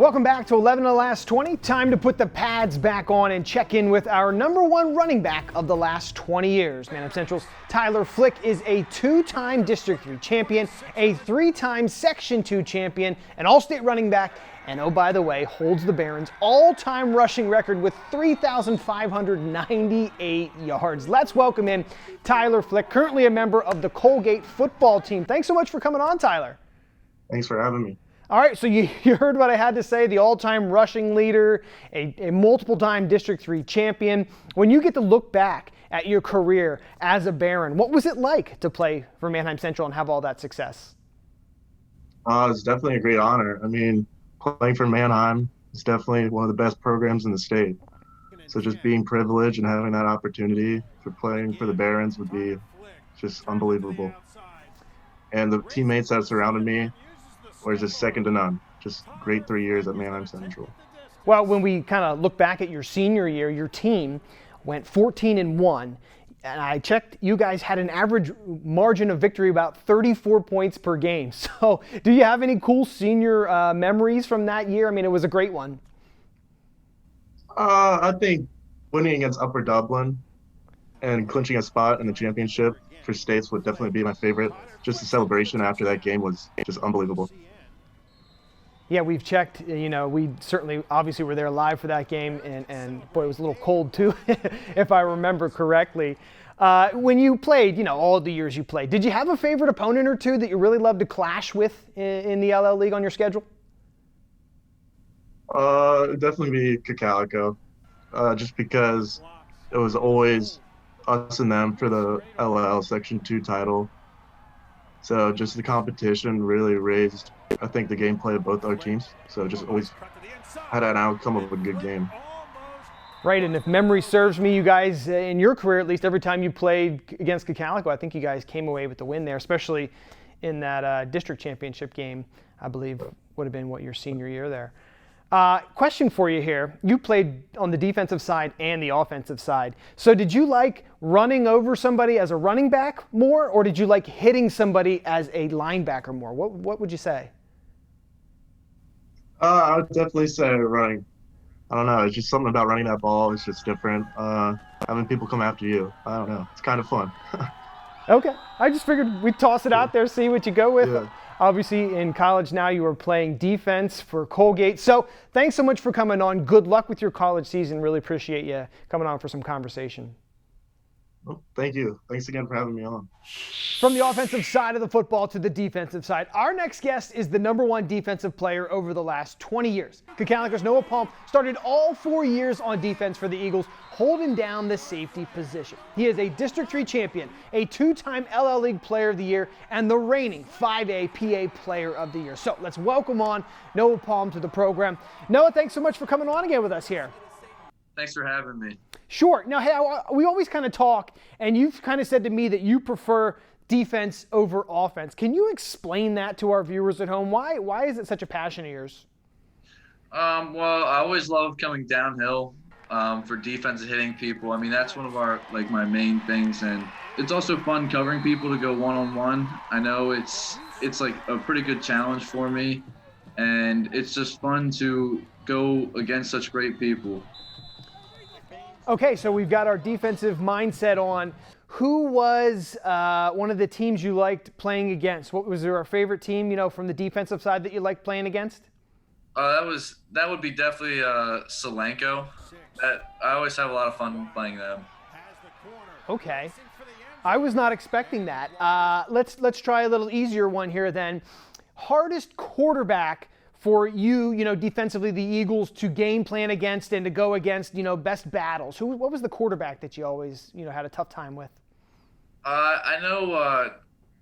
Welcome back to 11 of the last 20. Time to put the pads back on and check in with our number one running back of the last 20 years. Manheim Central's Tyler Flick is a two-time District 3 champion, a three-time Section 2 champion, an all-state running back, and oh, by the way, holds the Barons' all-time rushing record with 3,598 yards. Let's welcome in Tyler Flick, currently a member of the Colgate football team. Thanks so much for coming on, Tyler. Thanks for having me. All right, so you heard what I had to say, the all-time rushing leader, a multiple-time District 3 champion. When you get to look back at your career as a Baron, what was it like to play for Manheim Central and have all that success? It's definitely a great honor. I mean, playing for Manheim is definitely one of the best programs in the state. So just being privileged and having that opportunity for playing for the Barons would be just unbelievable. And the teammates that surrounded me were just second to none. Just great 3 years at Manheim Central. Well, when we kind of look back at your senior year, your team went 14-1. And I checked, you guys had an average margin of victory about 34 points per game. So do you have any cool senior memories from that year? I mean, it was a great one. I think winning against Upper Dublin and clinching a spot in the championship for states would definitely be my favorite. Just the celebration after that game was just unbelievable. Yeah, we've checked, we certainly obviously were there live for that game, and boy, it was a little cold too, if I remember correctly. When you played, all the years you played, did you have a favorite opponent or two that you really loved to clash with in the LL League on your schedule? It'd definitely be Cocalico, just because it was always us and them for the LL Section 2 title. So just the competition really raised, I think, the gameplay of both our teams. So just always had an outcome of a good game. Right, and if memory serves me, you guys, in your career at least, every time you played against Cocalico, I think you guys came away with the win there, especially in that district championship game, I believe would have been your senior year there. Question for you here. You played on the defensive side and the offensive side. So did you like running over somebody as a running back more, or did you like hitting somebody as a linebacker more? What would you say? I would definitely say running. I don't know. It's just something about running that ball. It's just different. Having people come after you. I don't know. It's kind of fun. Okay. I just figured we'd toss it out there, see what you go with. Yeah. Obviously, in college now, you are playing defense for Colgate. So thanks so much for coming on. Good luck with your college season. Really appreciate you coming on for some conversation. Well, thank you. Thanks again for having me on. From the offensive side of the football to the defensive side, our next guest is the number one defensive player over the last 20 years. Cocalico's Noah Palm started all 4 years on defense for the Eagles, holding down the safety position. He is a District 3 champion, a two-time LL League Player of the Year, and the reigning 5A PA Player of the Year. So let's welcome on Noah Palm to the program. Noah, thanks so much for coming on again with us here. Thanks for having me. Sure. Now, hey, we always kind of talk, and you've kind of said to me that you prefer defense over offense. Can you explain that to our viewers at home? Why is it such a passion of yours? Well, I always love coming downhill for defense and hitting people. I mean, that's one of my main things, and it's also fun covering people to go one-on-one. I know it's like a pretty good challenge for me, and it's just fun to go against such great people. Okay, so we've got our defensive mindset on. Who was one of the teams you liked playing against? What was our favorite team, from the defensive side that you liked playing against? That would be definitely Solanco. I always have a lot of fun playing them. Okay, I was not expecting that. Let's try a little easier one here then. Hardest quarterback for you, defensively, the Eagles to game plan against and to go against, best battles. What was the quarterback that you always, had a tough time with? I know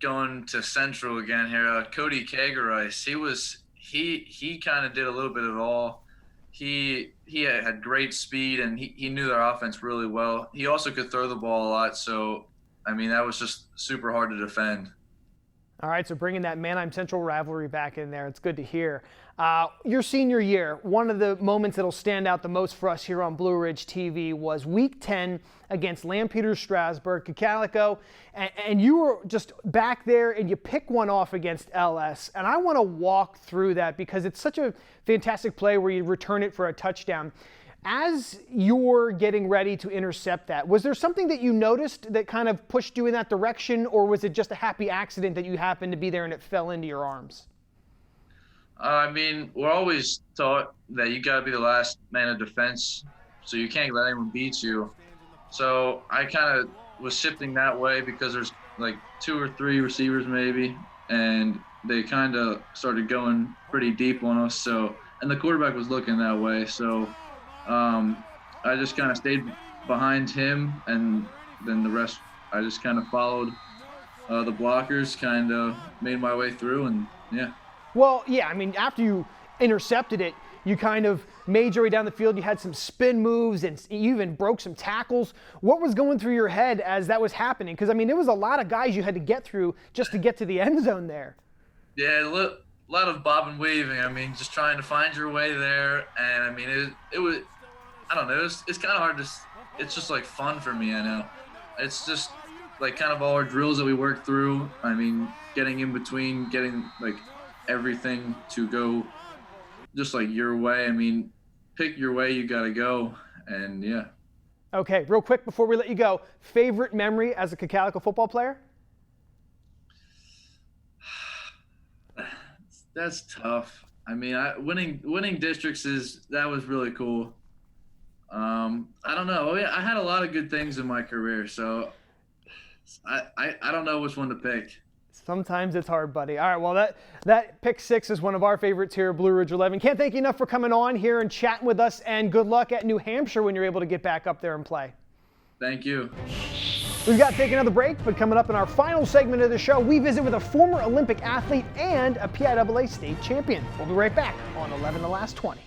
going to Central again here, Cody Kagaris, he kind of did a little bit of it all. He had great speed, and he knew their offense really well. He also could throw the ball a lot, so, I mean, that was just super hard to defend. All right, so bringing that Manheim Central rivalry back in there, it's good to hear. Your senior year, one of the moments that'll stand out the most for us here on Blue Ridge TV was Week 10 against Lampeter Strasburg, Calico, and you were just back there and you pick one off against LS. And I want to walk through that because it's such a fantastic play where you return it for a touchdown. As you're getting ready to intercept that, was there something that you noticed that kind of pushed you in that direction, or was it just a happy accident that you happened to be there and it fell into your arms? I mean, we're always taught that you got to be the last man of defense, so you can't let anyone beat you. So I kind of was shifting that way because there's like 2 or 3 receivers maybe, and they kind of started going pretty deep on us. So, and the quarterback was looking that way. So I just kind of stayed behind him, and then the rest, I just kind of followed the blockers, kind of made my way through, and yeah. Well, yeah, I mean, after you intercepted it, you kind of made your way down the field. You had some spin moves and you even broke some tackles. What was going through your head as that was happening? Because, I mean, there was a lot of guys you had to get through just to get to the end zone there. Yeah, a lot of bob and weaving. I mean, just trying to find your way there. And, I mean, it was, I don't know, it's kind of hard to, it's just like fun for me, I know. It's just like kind of all our drills that we work through. I mean, getting in between, getting like everything to go just like your way. I mean, pick your way, you got to go. And yeah. Okay, real quick before we let you go, favorite memory as a Calico football player? That's tough. I mean, winning districts that was really cool. I don't know. I had a lot of good things in my career, so I don't know which one to pick. Sometimes it's hard, buddy. All right, well, that pick 6 is one of our favorites here at Blue Ridge 11. Can't thank you enough for coming on here and chatting with us, and good luck at New Hampshire when you're able to get back up there and play. Thank you. We've got to take another break, but coming up in our final segment of the show, we visit with a former Olympic athlete and a PIAA state champion. We'll be right back on 11 The Last 20.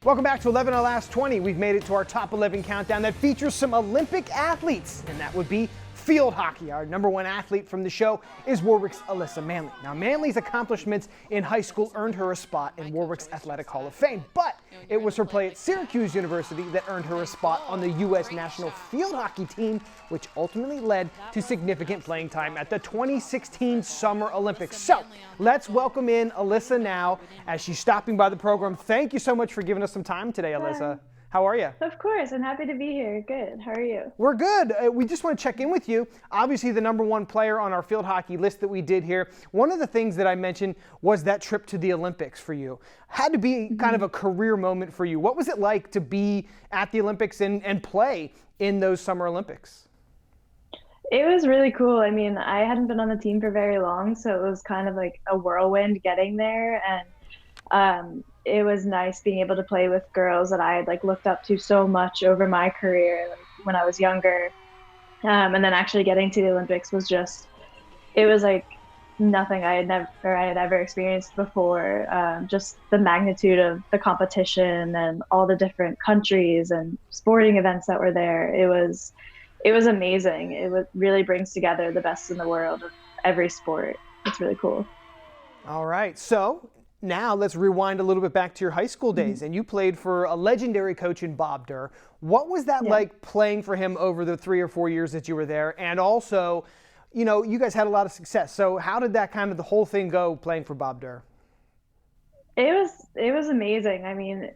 Welcome back to 11 The Last 20. We've made it to our top 11 countdown that features some Olympic athletes, and that would be field hockey. Our number 1 athlete from the show is Warwick's Alyssa Manley. Now, Manley's accomplishments in high school earned her a spot in Warwick's Athletic Hall of Fame, but it was her play at Syracuse University that earned her a spot on the U.S. national field hockey team, which ultimately led to significant playing time at the 2016 Summer Olympics. So, let's welcome in Alyssa now as she's stopping by the program. Thank you so much for giving us some time today, Alyssa. How are you? Of course, I'm happy to be here. Good. How are you? We're good. We just want to check in with you. Obviously, the number 1 player on our field hockey list that we did here. One of the things that I mentioned was that trip to the Olympics for you. Had to be kind of a career moment for you. What was it like to be at the Olympics and play in those Summer Olympics? It was really cool. I mean, I hadn't been on the team for very long, so it was kind of like a whirlwind getting there, and it was nice being able to play with girls that I had like looked up to so much over my career, like, when I was younger. And then actually getting to the Olympics was just, it was like nothing I had ever experienced before. Just the magnitude of the competition and all the different countries and sporting events that were there. It was amazing. It really brings together the best in the world of every sport. It's really cool. All right. So now let's rewind a little bit back to your high school days, and you played for a legendary coach in Bob Durr. What was that like playing for him over the 3 or 4 years that you were there? And also, you know, you guys had a lot of success. So how did that kind of the whole thing go playing for Bob Durr? It was amazing. I mean,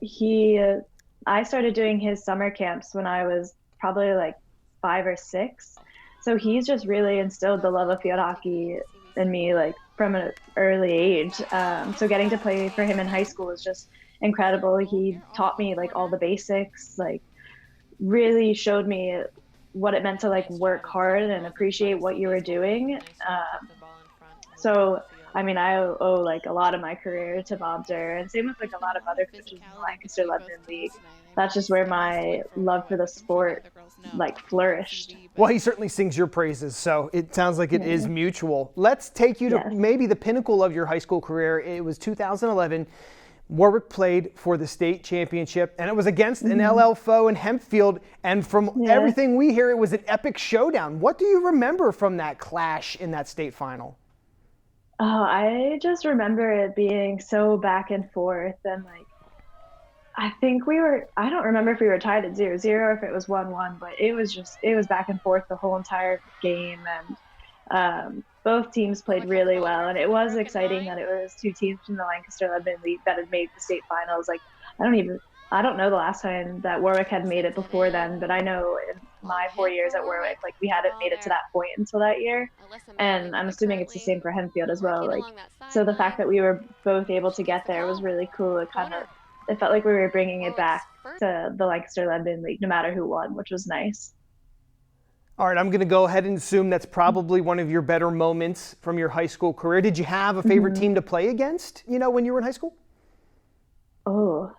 I started doing his summer camps when I was probably like 5 or 6. So he's just really instilled the love of field hockey in me, like from an early age. So getting to play for him in high school was just incredible. He taught me like all the basics, like really showed me what it meant to like work hard and appreciate what you were doing. So, I mean, I owe like a lot of my career to Bob Durr, and same with like a lot of other coaches in the Lancaster Lebanon League. That's just where my love for the sport like flourished. Well, he certainly sings your praises, so it sounds like it is mutual. Let's take you to maybe the pinnacle of your high school career. It was 2011. Warwick played for the state championship, and it was against an LL foe in Hempfield, and from everything we hear, it was an epic showdown. What do you remember from that clash in that state final? Oh, I just remember it being so back and forth, and like I think I don't remember if we were tied at 0-0 or if it was 1-1, but it was back and forth the whole entire game. And both teams played really well. And it was exciting that it was two teams from the Lancaster Lebanon League that had made the state finals. Like, I don't even, I don't know the last time that Warwick had made it before then, but I know in my 4 years at Warwick, like we hadn't made it to that point until that year. And I'm assuming it's the same for Henfield as well. Like, so the fact that we were both able to get there was really cool. It felt like we were bringing it back to the Lancaster Lebanon League, no matter who won, which was nice. All right, I'm going to go ahead and assume that's probably one of your better moments from your high school career. Did you have a favorite team to play against, when you were in high school? Oh,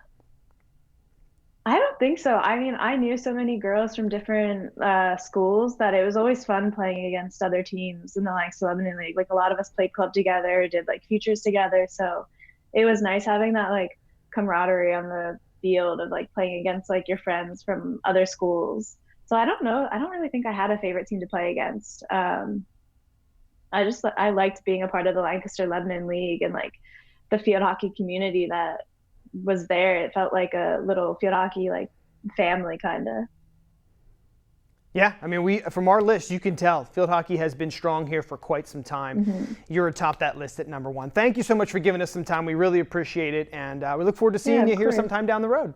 I don't think so. I mean, I knew so many girls from different schools that it was always fun playing against other teams in the Lancaster Lebanon League. Like a lot of us played club together, did like futures together. So it was nice having that like camaraderie on the field of like playing against like your friends from other schools. So I don't know. I don't really think I had a favorite team to play against. I liked being a part of the Lancaster Lebanon League and like the field hockey community that was there. It felt like a little field hockey like family kind of. Yeah, I mean, from our list, you can tell field hockey has been strong here for quite some time. You're atop that list at number 1. Thank you so much for giving us some time. We really appreciate it, and we look forward to seeing you here sometime down the road.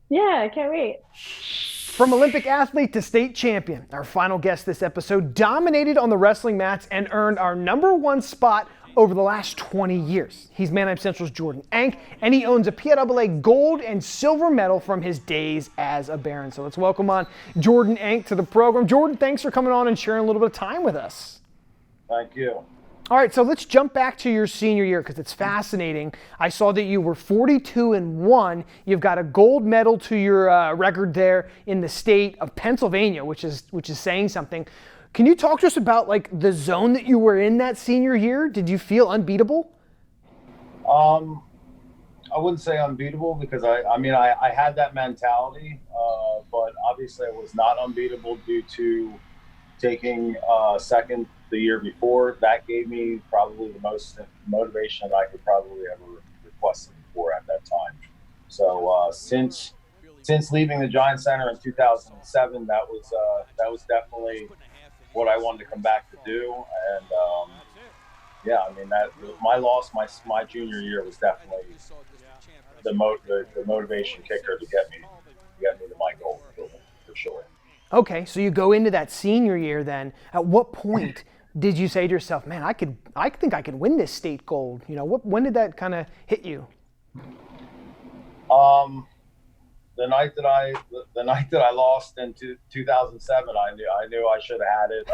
Yeah, I can't wait. From Olympic athlete to state champion, our final guest this episode dominated on the wrestling mats and earned our number 1 spot over the last 20 years. He's Manheim Central's Jordan Ank, and he owns a PIAA gold and silver medal from his days as a Baron. So let's welcome on Jordan Ank to the program. Jordan, thanks for coming on and sharing a little bit of time with us. Thank you. All right, so let's jump back to your senior year because it's fascinating. I saw that you were 42-1. You've got a gold medal to your record there in the state of Pennsylvania, which is saying something. Can you talk to us about like the zone that you were in that senior year? Did you feel unbeatable? I wouldn't say unbeatable because I had that mentality, but obviously I was not unbeatable due to taking second the year before. That gave me probably the most motivation that I could probably ever request for at that time. So since leaving the Giant Center in 2007, that was definitely what I wanted to come back to do. And that my loss my junior year was definitely the motivation kicker to get me to my goal for sure. Okay, so you go into that senior year then. At what point did you say to yourself, man, I think I could win this state gold? When did that kind of hit you? The night that I lost in 2007, I knew I should have had it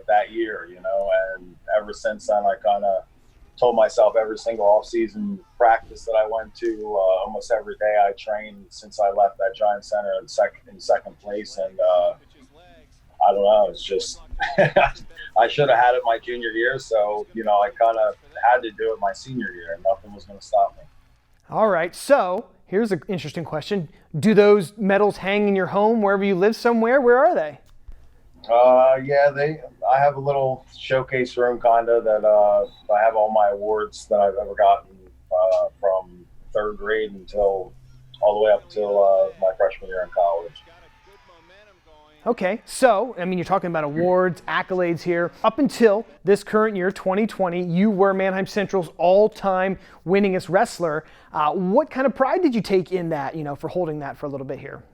that year, and ever since then I kind of told myself every single off-season practice that I went to, almost every day I trained since I left that Giant Center in second place, and I don't know, it's just I should have had it my junior year, so I kind of had to do it my senior year, and nothing was going to stop me. All right, so here's an interesting question. Do those medals hang in your home wherever you live somewhere? Where are they? I have a little showcase room kind of that I have all my awards that I've ever gotten from third grade all the way up till my freshman year in college. Okay, so, you're talking about awards, accolades here. Up until this current year, 2020, you were Manheim Central's all-time winningest wrestler. What kind of pride did you take in that, for holding that for a little bit here?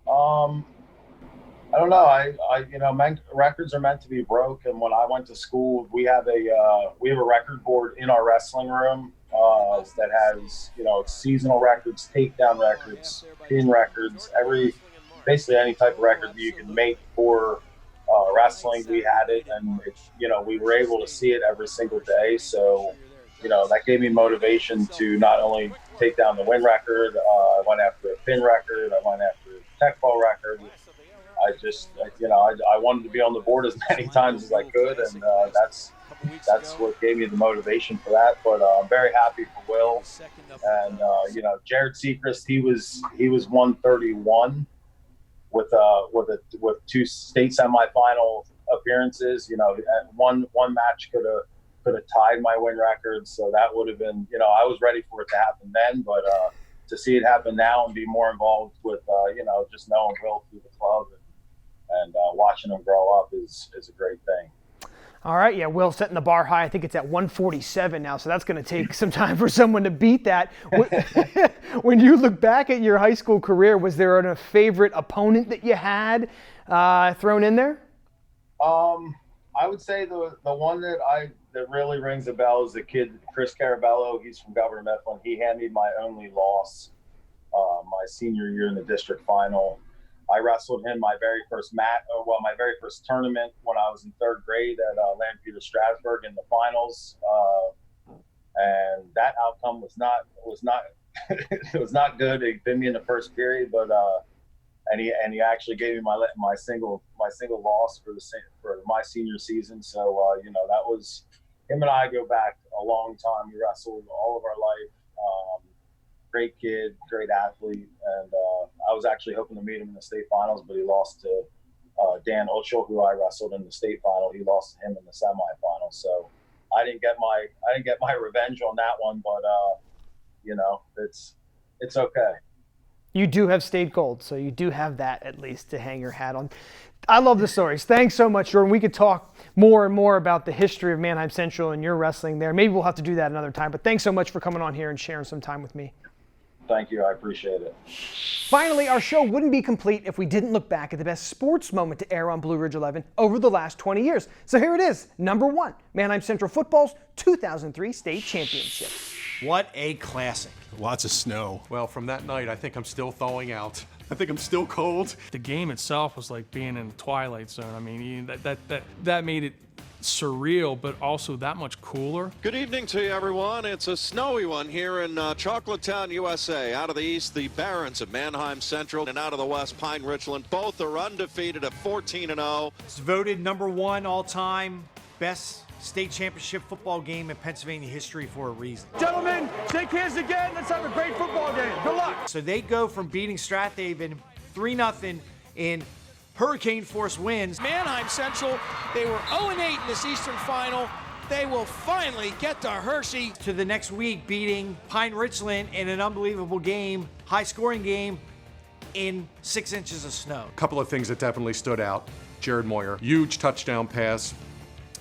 I don't know. Records are meant to be broke, and when I went to school, we have a record board in our wrestling room that has, seasonal records, takedown records, pin records, basically any type of record that you can make for wrestling. We had it, and we were able to see it every single day. So, that gave me motivation to not only take down the win record. I went after a pin record. I went after a tech ball record. I wanted to be on the board as many times as I could, and that's what gave me the motivation for that. But I'm very happy for Will, and Jared Sechrist. He was 131 with two state semifinal appearances. One match could have could have tied my win record. So that would have been, I was ready for it to happen then, but to see it happen now and be more involved with, just knowing Will through the club and watching him grow up is a great thing. All right, yeah, Will setting the bar high. I think it's at 147 now, so that's going to take some time for someone to beat that. When you look back at your high school career, was there a favorite opponent that you had thrown in there? I would say the one that really rings a bell is the kid, Chris Carabello. He's from Governor Mifflin. He handed me my only loss my senior year in the district final. I wrestled him my very first my very first tournament when I was in third grade at Lampeter Strasburg in the finals, and that outcome was not it was not good. He bit me in the first period, but and he actually gave me my single loss for my senior season. So that was him and I go back a long time. We wrestled all of our life. Great kid, great athlete, and I was actually hoping to meet him in the state finals, but he lost to Dan Uchel, who I wrestled in the state final. He lost to him in the semifinals, so I didn't get my revenge on that one, but it's okay. You do have state gold, so you do have that at least to hang your hat on. I love the stories. Thanks so much, Jordan. We could talk more and more about the history of Manheim Central and your wrestling there. Maybe we'll have to do that another time, but thanks so much for coming on here and sharing some time with me. Thank you. I appreciate it. Finally, our show wouldn't be complete if we didn't look back at the best sports moment to air on Blue Ridge 11 over the last 20 years. So here it is, number 1, Manheim Central football's 2003 state championship. What a classic. Lots of snow. Well, from that night, I think I'm still thawing out. I think I'm still cold. The game itself was like being in the Twilight Zone. I mean, that made it surreal, but also that much cooler. Good evening to you, everyone. It's a snowy one here in Chocolatetown, USA. Out of the east, the Barons of Manheim Central, and out of the west, Pine Richland. Both are undefeated at 14-0. It's voted number 1 all-time best state championship football game in Pennsylvania history for a reason. Gentlemen, shake hands again. Let's have a great football game. Good luck. So they go from beating Strathaven 3-0 in hurricane force winds. Manheim Central, they were 0-8 in this Eastern Final. They will finally get to Hershey. To the next week, beating Pine Richland in an unbelievable game, high-scoring game in 6 inches of snow. A couple of things that definitely stood out. Jared Moyer, huge touchdown pass,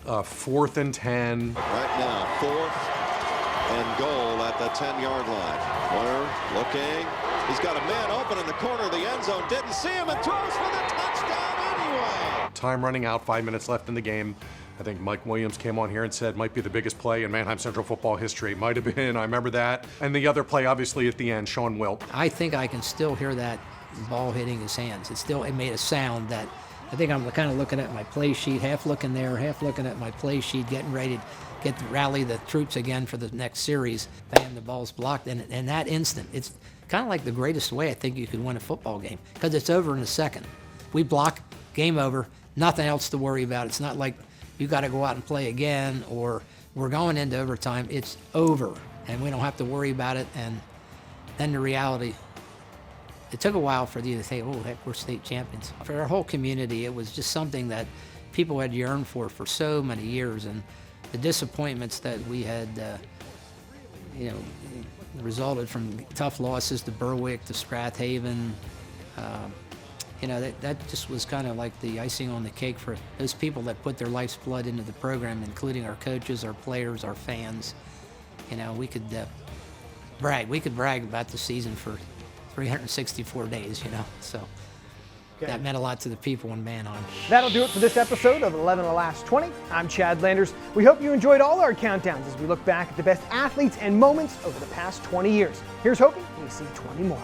4th and 10. Right now, 4th and goal at the 10-yard line. Moyer looking. He's got a man open in the corner of the end zone. Didn't see him and throws for the touchdown anyway. Time running out, 5 minutes left in the game. I think Mike Williams came on here and said might be the biggest play in Manheim Central football history. Might have been, I remember that. And the other play, obviously, at the end, Sean Wilt. I think I can still hear that ball hitting his hands. It made a sound that I think I'm kind of looking at my play sheet, half looking there, half looking at my play sheet, getting ready to rally the troops again for the next series. Bam, the ball's blocked. And in that instant, it's kind of like the greatest way I think you could win a football game, because it's over in a second. We block, game over, nothing else to worry about. It's not like you got to go out and play again or we're going into overtime. It's over, and we don't have to worry about it. And then the reality, it took a while for you to say, oh, heck, we're state champions. For our whole community, it was just something that people had yearned for so many years. And the disappointments that we had, resulted from tough losses to Berwick, to Strathaven. That just was kind of like the icing on the cake for those people that put their life's blood into the program, including our coaches, our players, our fans. We could brag. We could brag about the season for 364 days, So that meant a lot to the people in Manheim. That'll do it for this episode of 11 the Last 20. I'm Chad Landers. We hope you enjoyed all our countdowns as we look back at the best athletes and moments over the past 20 years. Here's hoping we see 20 more.